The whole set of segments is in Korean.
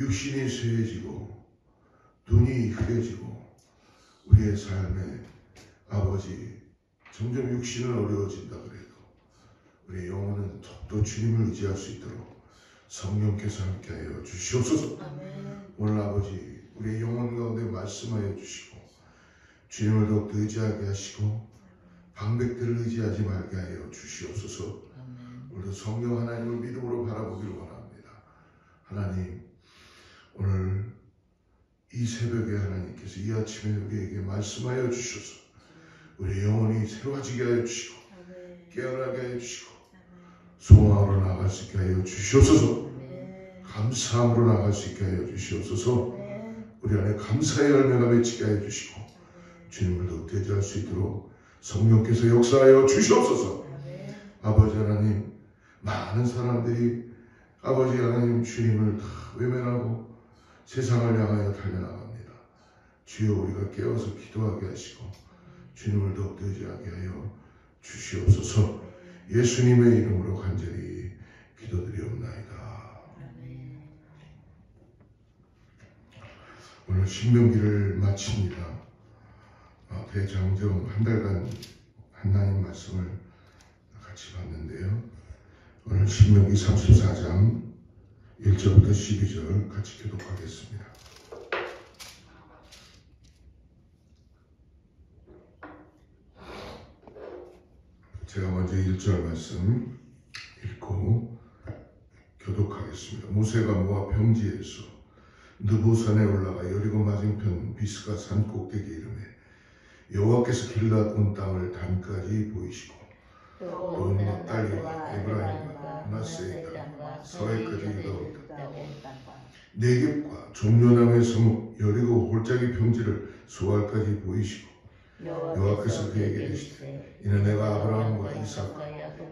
육신이 쇠해지고 눈이 흐려지고 우리의 삶에 아버지 점점 육신은 어려워진다 그래도 우리의 영혼은 또 주님을 의지할 수 있도록 성령께서 함께하여 주시옵소서. 아멘. 오늘 아버지 우리의 영혼 가운데 말씀하여 주시고 주님을 더욱 의지하게 하시고 방백들을 의지하지 말게 하여 주시옵소서. 오늘도 성령 하나님을 믿음으로 바라보기를 원합니다. 하나님 오늘 이 새벽에 하나님께서 이 아침에 우리에게 말씀하여 주셔서 우리의 영혼이 새로워지게 하여 주시고 깨어나게 하여 주시고 소망으로 나아갈 수 있게 하여 주시옵소서. 감사함으로 나아갈 수 있게 하여 주시옵소서. 우리 안에 감사의 열매가 맺히게 하여 주시고 주님을 더욱 대지할 수 있도록 성령께서 역사하여 주시옵소서. 아버지 하나님 많은 사람들이 아버지 하나님 주님을 다 외면하고 세상을 향하여 달려나갑니다. 주여 우리가 깨어서 기도하게 하시고 주님을 더욱 의지하게 하여 주시옵소서. 예수님의 이름으로 간절히 기도드리옵나이다. 오늘 신명기를 마칩니다. 대장정 한 달간 하나님 말씀을 같이 봤는데요. 오늘 신명기 34장 1절부터 12절 같이 교독하겠습니다. 제가 먼저 1절 말씀 읽고 교독하겠습니다. 모세가 모압 평지에서 느보산에 올라가 여리고 맞은편 비스가 산 꼭대기에 이르매 여호와께서 길앗 온 땅을 단까지 보이시고 또 납달리 에브라임과 므낫세 땅과 서해까지 이르렀다. 네겝과 종려나무의 성읍 여리고 골짜기 평지를 수알까지 보이시고 여호와께서 그에게 이르시되 이는 내가 아브라함과 이삭과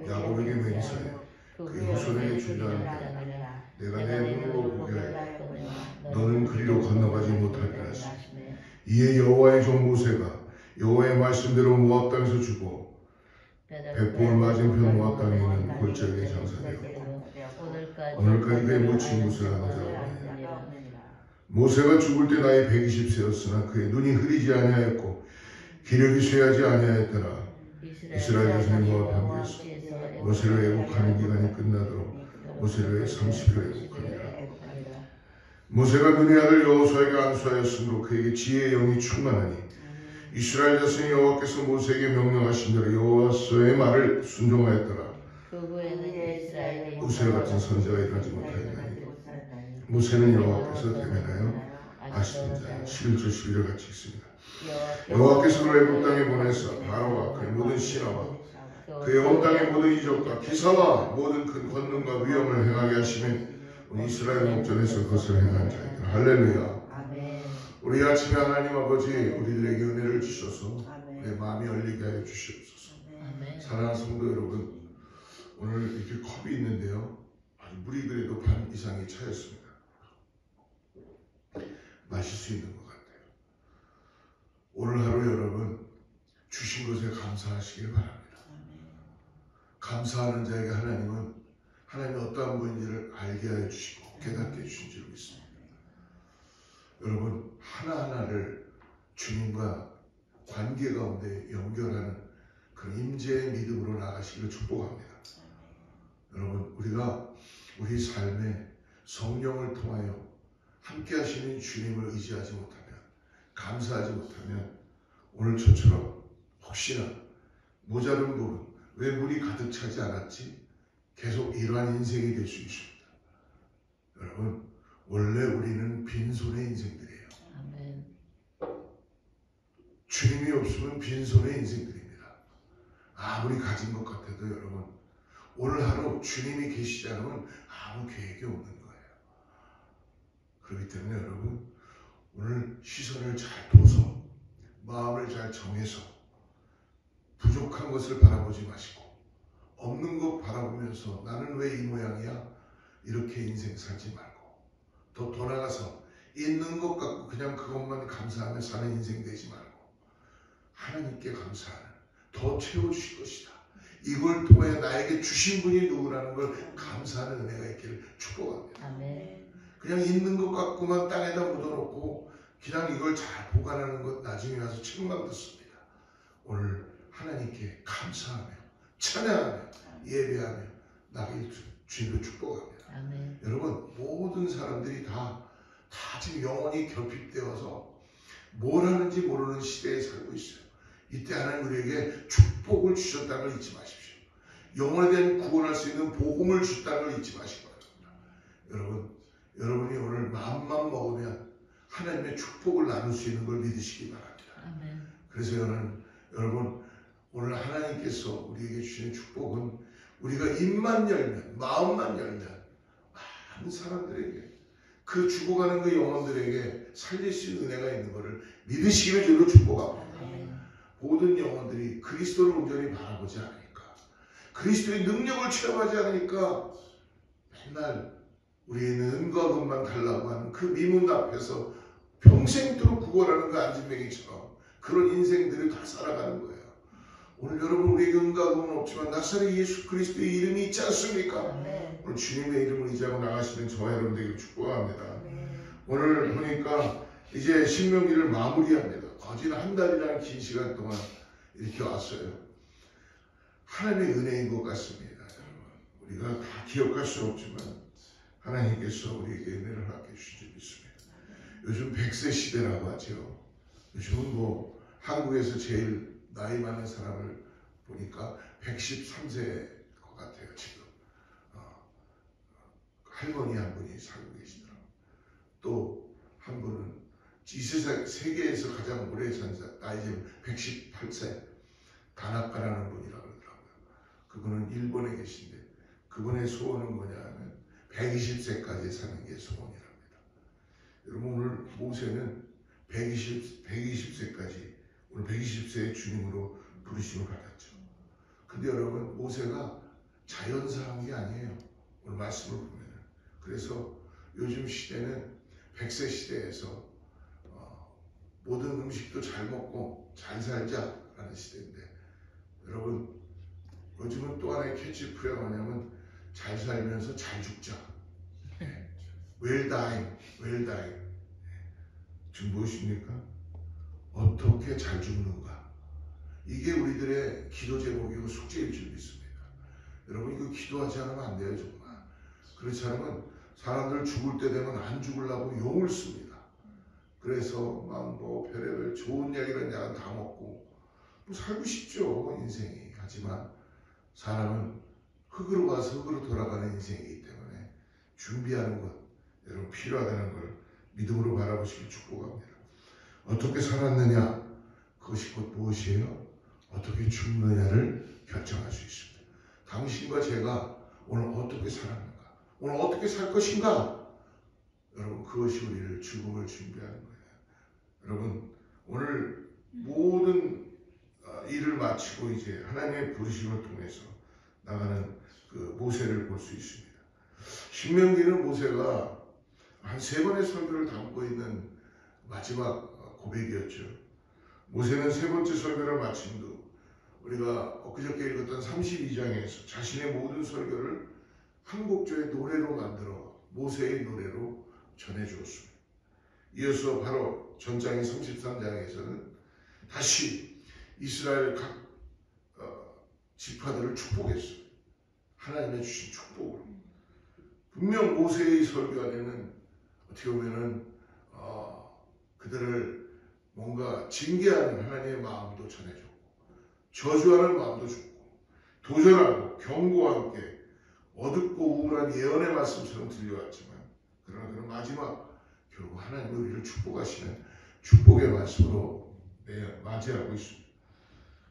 야곱에게 맹세하여 그의 후손에게 주리라 하노라. 내가 내 눈으로 보게 하여 너는 그리로 건너가지 못하리라 하시매 이에 여호와의 종 모세가 여호와의 말씀대로 모압 땅에서 죽고 백보을 맞은편 모압 땅에 있는 골짜기에 장사되었고 오늘까지 그의 묻힌 곳을 아는 자가 없느니라. 모세가 죽을 때 나이 120세였으나 그의 눈이 흐리지 아니하였고 기력이 쇠하지 아니하였더라. 이스라엘 자손이 모압 평지에서 모세를 애국하는 기간이 끝나도록 모세를 30일 애국하니라. 모세가 눈의 아들 여호수아에게 안수하였으므로 그에게 지혜의 영이 충만하니 이스라엘 자손이 여호와께서 모세에게 명령하신 대로 여호수아의 말을 순종하였더라. 우세 같은 선지가 일어나지 못하였나니 모세는 여호와께서 대면하여 하시는 자 11절 11절 같이 읽습니다. 여호와께서 그를 애굽 땅에 보내사 바로와 그의 모든 신하와 그의 온 땅의 모든 이적과 기사와 모든 큰 권능과 위엄을 행하게 하시면 이스라엘 목전에서 그것을 행한 자이다. 할렐루야. 우리 아침에 하나님 아버지 우리들에게 은혜를 주셔서 내 마음이 열리게 하여 주시옵소서. 사랑하는 성도 여러분, 오늘 이렇게 컵이 있는데요, 물이 그래도 반 이상이 차였습니다. 마실 수 있는 것 같아요. 오늘 하루 여러분 주신 것에 감사하시길 바랍니다. 감사하는 자에게 하나님은 하나님이 어떠한 분인지를 알게 하여 주시고 깨닫게 해주신 줄 믿습니다. 여러분 하나하나를 주님과 관계 가운데 연결하는 그런 임재의 믿음으로 나가시기를 축복합니다. 여러분 우리가 우리 삶에 성령을 통하여 함께 하시는 주님을 의지하지 못하면, 감사하지 못하면 오늘 저처럼 혹시나 모자른 부분, 왜 물이 가득 차지 않았지? 계속 이러한 인생이 될 수 있습니다. 여러분 원래 우리는 빈손의 인생들이에요. 아멘. 주님이 없으면 빈손의 인생들입니다. 아무리 가진 것 같아도 여러분 오늘 하루 주님이 계시지 않으면 아무 계획이 없는 거예요. 그렇기 때문에 여러분 오늘 시선을 잘 둬서 마음을 잘 정해서 부족한 것을 바라보지 마시고 없는 것 바라보면서 나는 왜 이 모양이야? 이렇게 인생 살지 말고 더 나아가서 있는 것 갖고 그냥 그것만 감사하며 사는 인생 되지 말고 하나님께 감사하는, 더 채워주실 것이다. 이걸 통해 나에게 주신 분이 누구라는 걸 감사하는 은혜가 있기를 축복합니다. 아멘. 그냥 있는 것 같고만 땅에다 묻어놓고 그냥 이걸 잘 보관하는 것 나중에 와서 책망 듣습니다. 오늘 하나님께 감사하며 찬양하며 예배하며 나길 주님을 축복합니다. 아멘. 여러분 모든 사람들이 다 지금 영혼이 결핍되어서 뭘 하는지 모르는 시대에 살고 있어요. 이때 하나님 우리에게 축복을 주셨다는 걸 잊지 마십시오. 영혼에 대한 구원할 수 있는 복음을 주셨다는 걸 잊지 마시기 바랍니다. 여러분이 오늘 마음만 먹으면 하나님의 축복을 나눌 수 있는 걸 믿으시기 바랍니다. 아멘. 그래서 여러분 오늘 하나님께서 우리에게 주시는 축복은 우리가 입만 열면 마음만 열면 많은 사람들에게 그 죽어가는 그 영혼들에게 살릴 수 있는 은혜가 있는 것을 믿으시기를 주로 축복합니다. 아멘. 모든 영혼들이 그리스도를 온전히 바라보지 않으니까 그리스도의 능력을 체험하지 않으니까 맨날 우리는 은과 금만 달라고 하는 그 미문 앞에서 평생도록 구걸하는 그 안진뱅이처럼 그런 인생들을 다 살아가는 거예요. 오늘 여러분 우리에게 은과 금은 없지만 나사렛 예수 그리스도의 이름이 있지 않습니까? 네. 오늘 주님의 이름을 의지하고 나가시는 저와 여러분들에게 축복합니다. 네. 오늘 보니까 이제 신명기를 마무리합니다. 거진 한 달이라는 긴 시간 동안 이렇게 왔어요. 하나님의 은혜인 것 같습니다. 여러분. 우리가 다 기억할 수 없지만 하나님께서 우리에게 은혜를 허락해 주신 줄 믿습니다. 요즘 100세 시대라고 하죠. 요즘은 뭐 한국에서 제일 나이 많은 사람을 보니까 113세일 것 같아요. 지금 할머니 한 분이 살고 계시더라고요. 또 한 분은 이 세계에서 가장 오래 산 나이 지금 118세 다나카라는 분이라고 그러더라고요. 그분은 일본에 계신데 그분의 소원은 뭐냐면 120세까지 사는 게 소원이랍니다. 여러분 오늘 모세는 120세까지 오늘 120세의 주님으로 부르심을 받았죠. 근데 여러분 모세가 자연사한 게 아니에요. 오늘 말씀을 보면 그래서 요즘 시대는 100세 시대에서 모든 음식도 잘 먹고 잘 살자라는 시대인데 여러분 요즘은 또 하나의 캐치프레이가 뭐냐면 잘 살면서 잘 죽자. Well dying, well dying. 지금 무엇입니까? 어떻게 잘 죽는가? 이게 우리들의 기도 제목이고 숙제일 줄 믿습니다. 여러분 이거 기도하지 않으면 안 돼요 정말. 그렇지 않으면 사람들 죽을 때 되면 안 죽으려고 용을 씁니다. 그래서 막 뭐 별의별 좋은 약이란 약은 다 먹고 뭐 살고 싶죠 인생이. 하지만 사람은 흙으로 가서 흙으로 돌아가는 인생이기 때문에 준비하는 것 여러분 필요하다는 걸 믿음으로 바라보시길 축복합니다. 어떻게 살았느냐 그것이 곧 무엇이에요? 어떻게 죽느냐를 결정할 수 있습니다. 당신과 제가 오늘 어떻게 살았는가 오늘 어떻게 살 것인가 여러분 그것이 우리를 죽음을 준비하는 거예요. 여러분 오늘 모든 일을 마치고 이제 하나님의 부르심을 통해서 나가는 그 모세를 볼 수 있습니다. 신명기는 모세가 한 3번의 설교를 담고 있는 마지막 고백이었죠. 모세는 3번째 설교를 마친 후 우리가 엊그저께 읽었던 32장에서 자신의 모든 설교를 한 곡조의 노래로 만들어 모세의 노래로 전해주었습니다. 이어서 바로 전장인 33장에서는 다시 이스라엘 각 지파들을 축복했어요. 하나님의 주신 축복으로. 분명 모세의 설교 안에는 어떻게 보면은 그들을 뭔가 징계하는 하나님의 마음도 전해줬고 저주하는 마음도 줬고 도전하고 경고와 함께 어둡고 우울한 예언의 말씀처럼 들려왔지만 그러나 그런 마지막 결국 하나님이 우리를 축복하시는 축복의 말씀으로 맞이하고 있습니다.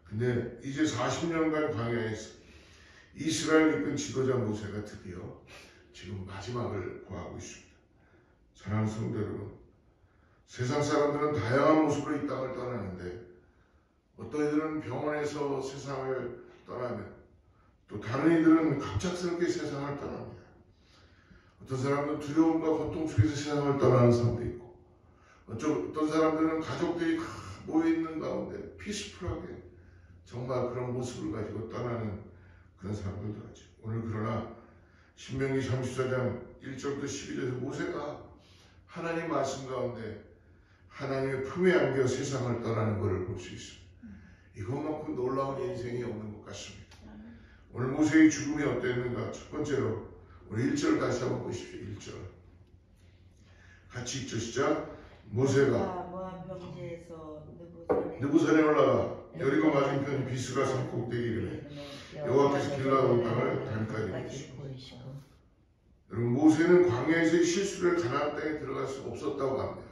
근데 이제 40년간 광야에서 이스라엘 이끈 지도자 모세가 드디어 지금 마지막을 구하고 있습니다. 사랑하는 성도 여러분, 세상 사람들은 다양한 모습으로 이 땅을 떠나는데 어떤 이들은 병원에서 세상을 떠나면 또 다른 이들은 갑작스럽게 세상을 떠납니다. 어떤 사람들은 두려움과 고통 속에서 세상을 떠나는 사람도 있고 어떤 사람들은 가족들이 모여있는 가운데 피스풀하게 정말 그런 모습을 가지고 떠나는 그런 사람들도 하죠. 오늘 그러나 신명기 34장 1절부터 12절에서 모세가 하나님 말씀 가운데 하나님의 품에 안겨 세상을 떠나는 것을 볼 수 있습니다. 이것만큼 놀라운 인생이 없는 것 같습니다. 오늘 모세의 죽음이 어땠는가? 첫 번째로 우리 1절 다시 한번 보십시오. 1절 같이 읽죠. 시작. 모세가 모압 평지에서 느부산에 올라가 여리고 맞은편 비스가 산 꼭대기 이르매 여호와께서 길라온 땅을 단까지 보이시고. 여러분, 모세는 광야에서의 실수를 가나안 땅에 들어갈 수 없었다고 합니다.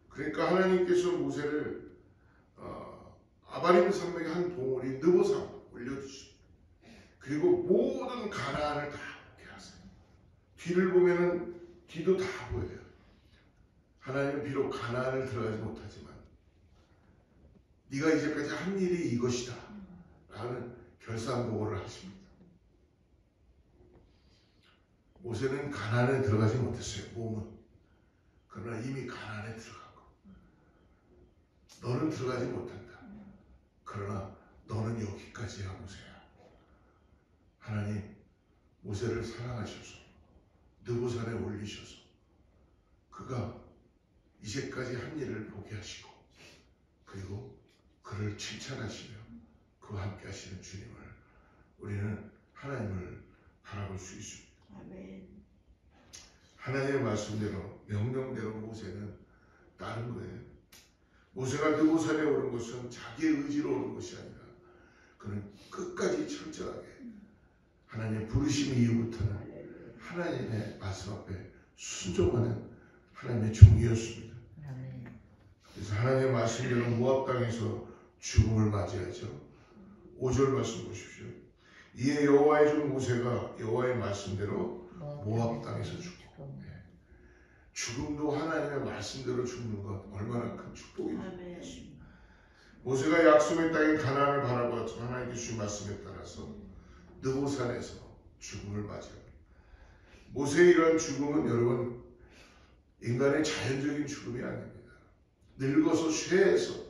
그러니까 하나님께서 모세를 아바림 산맥의 한 동굴이 느보산 올려주시고, 그리고 모든 가나안을 다 보게 하세요. 뒤를 보면은 뒤도 다 보여요. 하나님은 비록 가나안을 들어가지 못하지만 네가 이제까지 한 일이 이것이다 라는 결산보고를 하십니다. 모세는 가나안에 들어가지 못했어요. 몸은. 그러나 이미 가나안에 들어가고, 너는 들어가지 못한다. 그러나 너는 여기까지야 모세야. 하나님 모세를 사랑하셔서 느보산에 올리셔서 그가 이제까지 한 일을 보게 하시고, 그리고 그를 칭찬하시며 그와 함께 하시는 주님을, 우리는 하나님을 바라볼 수 있습니다. 아멘. 하나님의 말씀대로 명령대로 모세는 따른 거예요. 모세가 느보산에 오른 것은 자기의 의지로 오른 것이 아니라 그는 끝까지 철저하게 하나님의 부르심 이후부터는 하나님의 말씀 앞에 순종하는 하나님의 종이었습니다. 그래서 하나님의 말씀대로 모압 땅에서 죽음을 맞이하죠. 5절 말씀 보십시오. 이에 여호와의 종 모세가 여호와의 말씀대로 모압 땅에서 죽고. 죽음도 하나님의 말씀대로 죽는 것 얼마나 큰 축복입니까? 모세가 약속의 땅인 가나안을 바라보았죠. 하나님께 주신 말씀에 따라서 느보산에서 죽음을 맞이합니다. 모세의 이러한 죽음은 여러분 인간의 자연적인 죽음이 아닙니다. 늙어서 쇠해서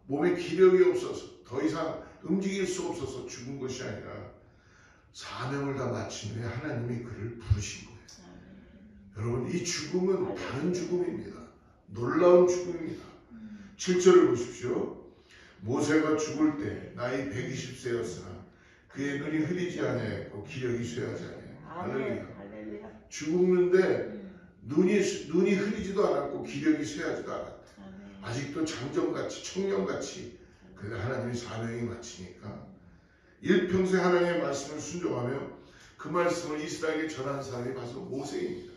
몸에 기력이 없어서 더 이상 움직일 수 없어서 죽은 것이 아니라 사명을 다 마친 후에 하나님이 그를 부르신 거예요. 여러분, 이 죽음은 다른 죽음입니다. 놀라운 죽음입니다. 7절을 보십시오. 모세가 죽을 때 나이 120세였으나 그의 눈이 흐리지 아니하였고 기력이 쇠하지 아니하였고. 할렐루야. 죽는데 눈이 흐리지도 않았고 기력이 쇠하지도 않았다. 아직도 장정같이 청년같이 그래도 하나님이 사명이 마치니까 일평생 하나님의 말씀을 순종하며 그 말씀을 이스라엘에게 전한 사람이 바로 모세입니다.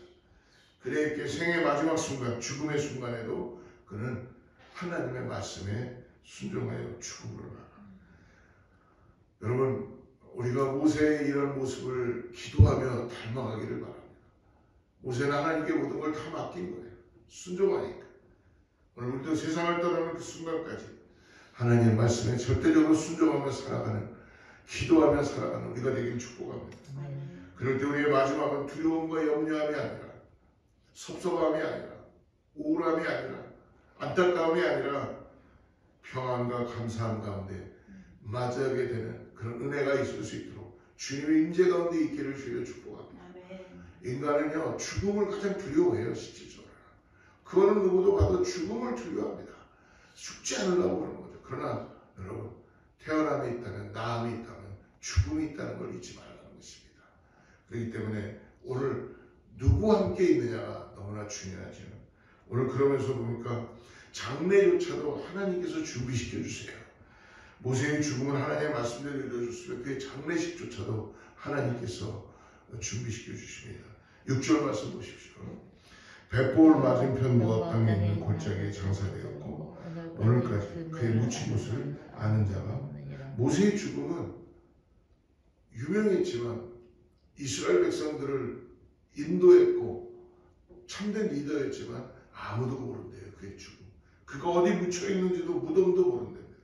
그의 생의 마지막 순간, 죽음의 순간에도 그는 하나님의 말씀에 순종하여 죽음을 받아. 여러분, 우리가 모세의 이런 모습을 기도하며 닮아가기를 바랍니다. 모세는 하나님께 모든 걸 다 맡긴 거예요. 순종하니까. 오늘 우리도 세상을 떠나는 그 순간까지 하나님의 말씀에 절대적으로 순종하며 살아가는, 기도하며 살아가는 우리가 되길 축복합니다. 그럴 때 우리의 마지막은 두려움과 염려함이 아니라, 섭섭함이 아니라, 우울함이 아니라, 안타까움이 아니라 평안과 감사함 가운데 맞이하게 되는 그런 은혜가 있을 수 있도록 주님의 임재 가운데 있기를 주여 축복합니다. 인간은요, 죽음을 가장 두려워해요. 실질적으로 그거는 누구도 봐도 죽음을 두려워합니다. 죽지 않으려고 하는 거죠. 그러나 여러분, 태어남이 있다면, 나음이 있다면 죽음이 있다는 걸 잊지 말라는 것입니다. 그렇기 때문에 오늘 누구와 함께 있느냐가 너무나 중요하죠. 오늘 그러면서 보니까 장례조차도 하나님께서 준비시켜 주세요. 모세의 죽음은 하나님의 말씀대로 이루어졌으며 그의 장례식조차도 하나님께서 준비시켜 주십니다. 6절 말씀 보십시오. 벳볼 맞은편 모압 땅에 있는 골짜기에 장사되었고 오늘까지 그의 묻힌 곳을 아는 자가. 모세의 죽음은 유명했지만 이스라엘 백성들을 인도했고 참된 리더였지만 아무도 모른대요. 그의 죽음. 그가 어디 묻혀 있는지도 무덤도 모른답니다.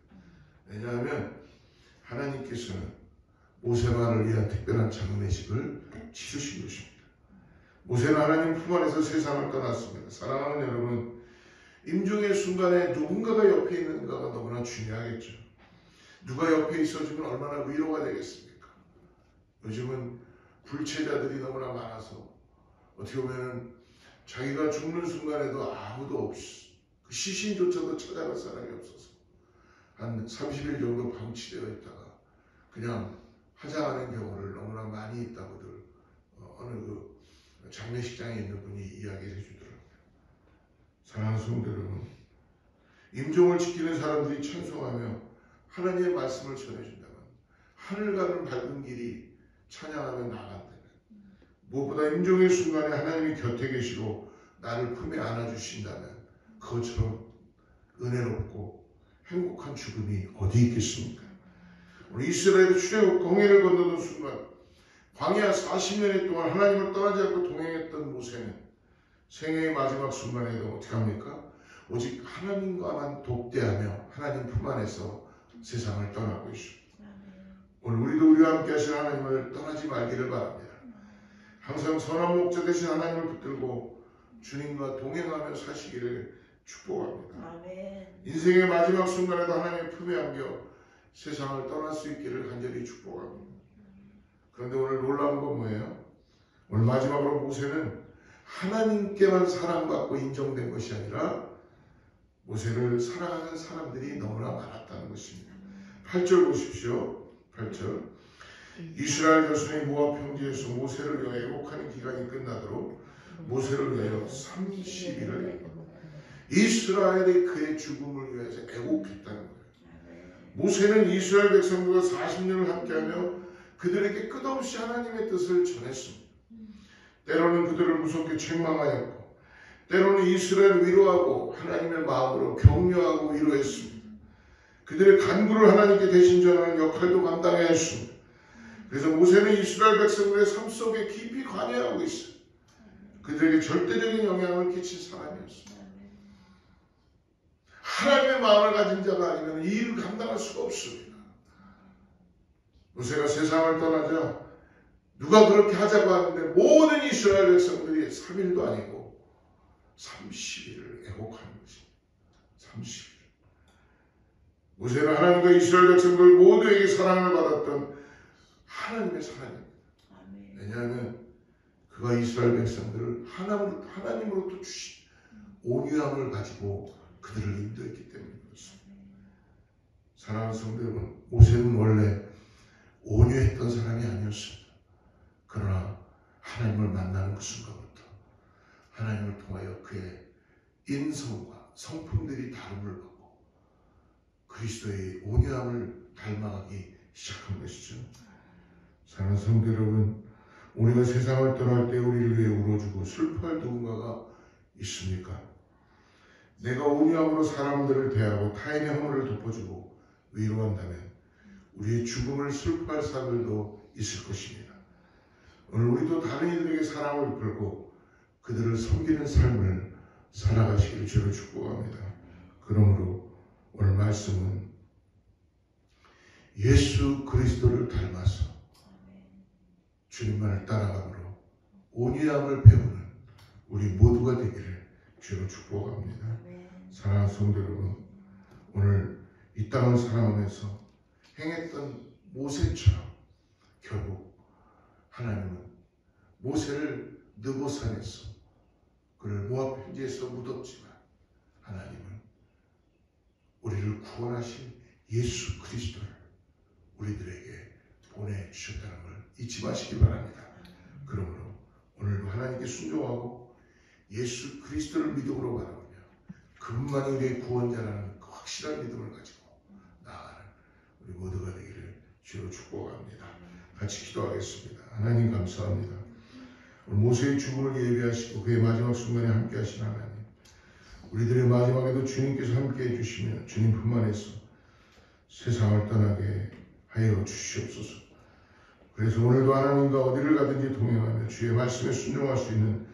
왜냐하면 하나님께서는 모세만을 위한 특별한 장례식을 치르신 것입니다. 모세는 하나님 품 안에서 세상을 떠났습니다. 사랑하는 여러분, 임종의 순간에 누군가가 옆에 있는가가 너무나 중요하겠죠. 누가 옆에 있어주면 얼마나 위로가 되겠습니까? 요즘은 불체자들이 너무나 많아서 어떻게 보면은 자기가 죽는 순간에도 아무도 없이 그 시신조차도 찾아갈 사람이 없어서 한 30일 정도 방치되어 있다가 그냥 하장하는 경우를 너무나 많이 있다고들 어느 그 장례식장에 있는 분이 이야기를 해주더라고요. 사랑하는 성도 여러분, 임종을 지키는 사람들이 찬송하며 하나님의 말씀을 전해준다면 하늘 가는 밝은 길이 찬양하며 나간다면 무엇보다 임종의 순간에 하나님이 곁에 계시고 나를 품에 안아주신다면 그것처럼 은혜롭고 행복한 죽음이 어디 있겠습니까? 우리 이스라엘의 출애굽 홍해를 건너는 순간 광야 40년의 동안 하나님을 떠나지 않고 동행했던 모세는 생애의 마지막 순간에도 어떻게 합니까? 오직 하나님과만 독대하며 하나님 품 안에서 세상을 떠나고 있습니다. 오늘 우리도 우리와 함께 하신 하나님을 떠나지 말기를 바랍니다. 항상 선한 목자 되신 하나님을 붙들고 주님과 동행하며 사시기를 축복합니다. 아멘. 인생의 마지막 순간에도 하나님의 품에 안겨 세상을 떠날 수 있기를 간절히 축복합니다. 그런데 오늘 놀라운 건 뭐예요? 오늘 마지막으로 모세는 하나님께만 사랑받고 인정된 것이 아니라 모세를 사랑하는 사람들이 너무나 많았다는 것입니다. 8절 보십시오. 8절. 이스라엘 자손이 모압 평지에서 모세를 위하여 애곡하는 기간이 끝나도록 모세를 위하여 30일을 이스라엘이 그의 죽음을 위해서 애곡했다는 거예요. 모세는 이스라엘 백성들과 40년을 함께하며 그들에게 끝없이 하나님의 뜻을 전했습니다. 때로는 그들을 무섭게 책망하였고 때로는 이스라엘을 위로하고 하나님의 마음으로 격려하고 위로했습니다. 그들의 간구를 하나님께 대신 전하는 역할도 감당해야 했습니다. 그래서 모세는 이스라엘 백성들의 삶 속에 깊이 관여하고 있어요. 그들에게 절대적인 영향을 끼친 사람이었습니다. 하나님의 마음을 가진 자가 아니면 이 일을 감당할 수가 없습니다. 모세가 세상을 떠나자 누가 그렇게 하자고 하는데 모든 이스라엘 백성들이 3일도 아니고 30일을 애곡하는 것입니다. 30일. 모세는 하나님과 이스라엘 백성들 모두에게 사랑을 받았던 하나님의 사랑입니다. 왜냐하면 그가 이스라엘 백성들을 하나님으로부터 주신 온유함을 가지고 그들을 인도했기 때문에 그렇습니다. 사랑하는 성도 여러분, 모세는 원래 온유했던 사람이 아니었습니다. 그러나 하나님을 만나는 그 순간부터 하나님을 통하여 그의 인성과 성품들이 다름을 받고 그리스도의 온유함을 닮아가기 시작한 것이죠. 사랑하는 성도 여러분, 우리가 세상을 떠날 때 우리를 위해 울어주고 슬퍼할 누군가가 있습니까? 내가 온유함으로 사람들을 대하고 타인의 허물을 덮어주고 위로한다면 우리의 죽음을 슬퍼할 사람들도 있을 것입니다. 오늘 우리도 다른 이들에게 사랑을 베풀고 그들을 섬기는 삶을 살아가시기를 주로 축복합니다. 그러므로 오늘 말씀은 예수 그리스도를 닮아서 주님만을 따라가므로 온유함을 배우는 우리 모두가 되기를 주로 축복합니다. 사랑하는 성도 여러분, 오늘 이 땅을 살아가면서 행했던 모세처럼 결국 하나님은 모세를 느보산에서 그를 모압 평지에서 묻었지만 하나님은 우리를 구원하신 예수 그리스도를 우리들에게 보내주셨다는 걸 잊지 마시기 바랍니다. 그러므로 오늘도 하나님께 순종하고 예수 그리스도를 믿음으로 바라보며 그분만이 우리의 구원자라는 그 확실한 믿음을 가지고 나아가는 우리 모두가 되기를 주로 축복합니다. 같이 기도하겠습니다. 하나님 감사합니다. 오늘 모세의 죽음을 예비하시고 그의 마지막 순간에 함께 하신 하나님, 우리들의 마지막에도 주님께서 함께 해주시며 주님 품 안에서 세상을 떠나게 하여 주시옵소서. 그래서 오늘도 하나님과 어디를 가든지 동행하며 주의 말씀에 순종할 수 있는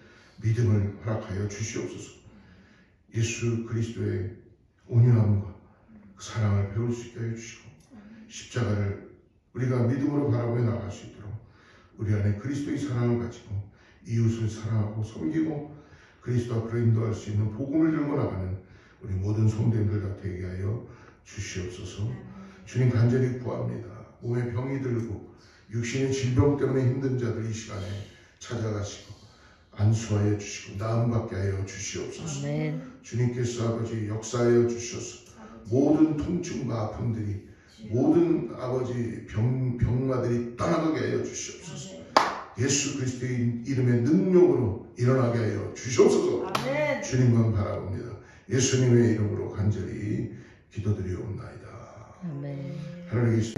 믿음을 허락하여 주시옵소서. 예수 그리스도의 온유함과 그 사랑을 배울 수 있게 해주시고 십자가를 우리가 믿음으로 바라보며 나갈 수 있도록 우리 안에 그리스도의 사랑을 가지고 이웃을 사랑하고 섬기고 그리스도 앞으로 인도할 수 있는 복음을 들고 나가는 우리 모든 성도님들 다 되게 하여 주시옵소서. 주님 간절히 구합니다. 몸에 병이 들고 육신의 질병 때문에 힘든 자들 이 시간에 찾아가시고 안수하여 주시고 나음 받게 하여 주시옵소서. 아멘. 주님께서 아버지 역사하여 주셔서 모든 통증과 아픔들이 모든 아버지 병마들이 떠나가게 하여 주시옵소서. 예수 그리스도의 이름의 능력으로 일어나게 하여 주시옵소서. 아멘. 주님만 바라봅니다. 예수님의 이름으로 간절히 기도드리옵나이다. 아멘. 하나님 계신